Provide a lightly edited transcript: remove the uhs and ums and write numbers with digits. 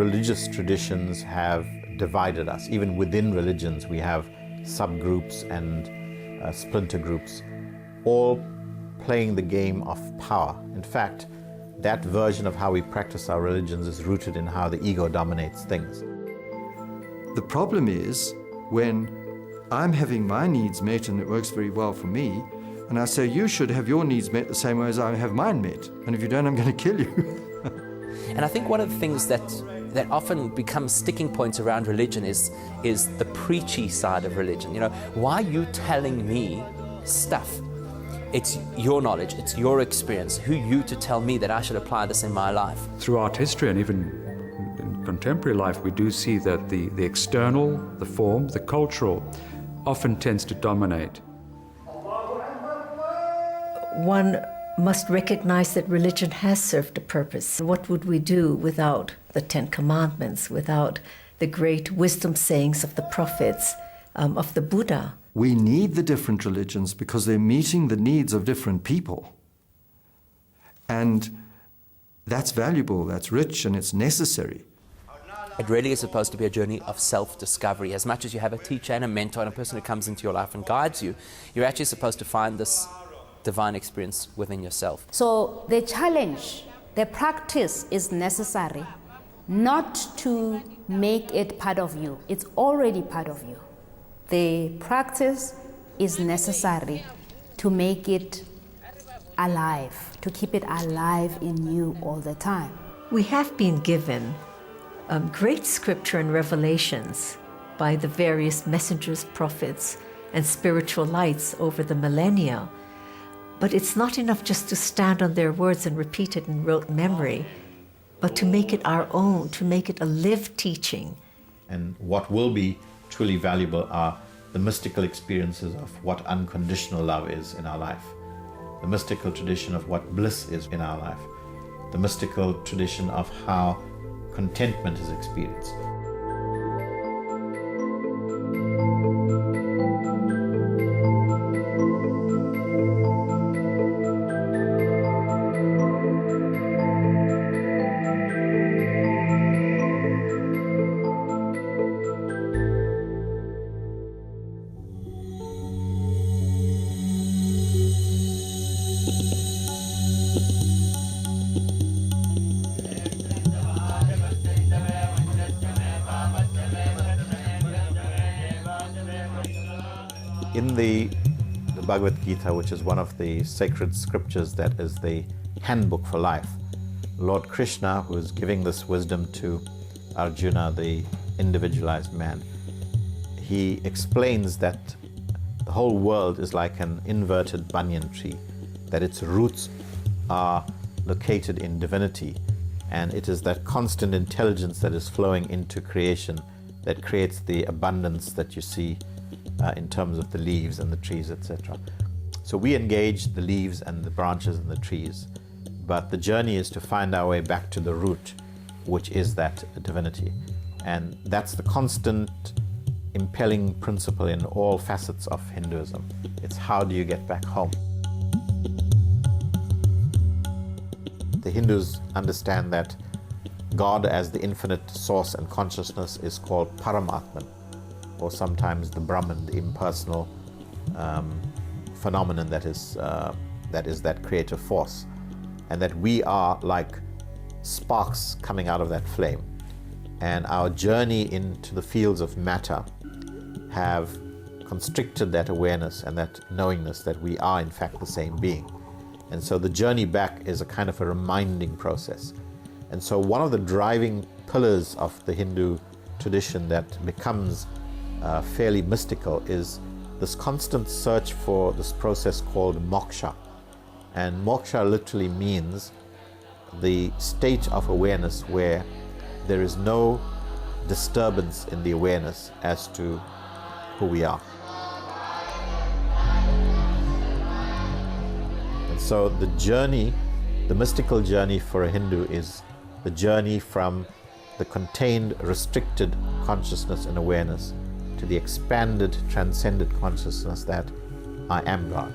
religious traditions have divided us. Even within religions, we have subgroups and splinter groups, all playing the game of power. In fact, that version of how we practice our religions is rooted in how the ego dominates things. The problem is when I'm having my needs met and it works very well for me, and I say you should have your needs met the same way as I have mine met, and if you don't, I'm going to kill you. And I think one of the things that often becomes sticking points around religion is the preachy side of religion. You know, why are you telling me stuff? It's your knowledge, it's your experience. Who are you to tell me that I should apply this in my life? Throughout history and even in contemporary life, we do see that the external, the form, the cultural, often tends to dominate. One must recognize that religion has served a purpose. What would we do without the Ten Commandments, without the great wisdom sayings of the prophets, of the Buddha? We need the different religions because they're meeting the needs of different people. And that's valuable, that's rich, and it's necessary. It really is supposed to be a journey of self-discovery. As much as you have a teacher and a mentor and a person who comes into your life and guides you, you're actually supposed to find this divine experience within yourself. So the challenge, the practice is necessary, not to make it part of you. It's already part of you. The practice is necessary to make it alive, to keep it alive in you all the time. We have been given great scripture and revelations by the various messengers, prophets, and spiritual lights over the millennia. But it's not enough just to stand on their words and repeat it in rote memory, but to make it our own, to make it a lived teaching. And what will be truly valuable are the mystical experiences of what unconditional love is in our life, the mystical tradition of what bliss is in our life, the mystical tradition of how contentment is experienced. In the Bhagavad Gita, which is one of the sacred scriptures that is the handbook for life, Lord Krishna, who is giving this wisdom to Arjuna, the individualized man, he explains that the whole world is like an inverted banyan tree, that its roots are located in divinity, and it is that constant intelligence that is flowing into creation that creates the abundance that you see in terms of the leaves and the trees, etc. So we engage the leaves and the branches and the trees, but the journey is to find our way back to the root, which is that divinity. And that's the constant impelling principle in all facets of Hinduism. It's how do you get back home? The Hindus understand that God as the infinite source and consciousness is called Paramatman, or sometimes the Brahman, the impersonal phenomenon that is that creative force, and that we are like sparks coming out of that flame. And our journey into the fields of matter have constricted that awareness and that knowingness that we are in fact the same being. And so the journey back is a kind of a reminding process. And so one of the driving pillars of the Hindu tradition that becomes fairly mystical is this constant search for this process called moksha. And moksha literally means the state of awareness where there is no disturbance in the awareness as to who we are. And so the journey, the mystical journey for a Hindu is the journey from the contained, restricted consciousness and awareness to the expanded, transcended consciousness that I am God.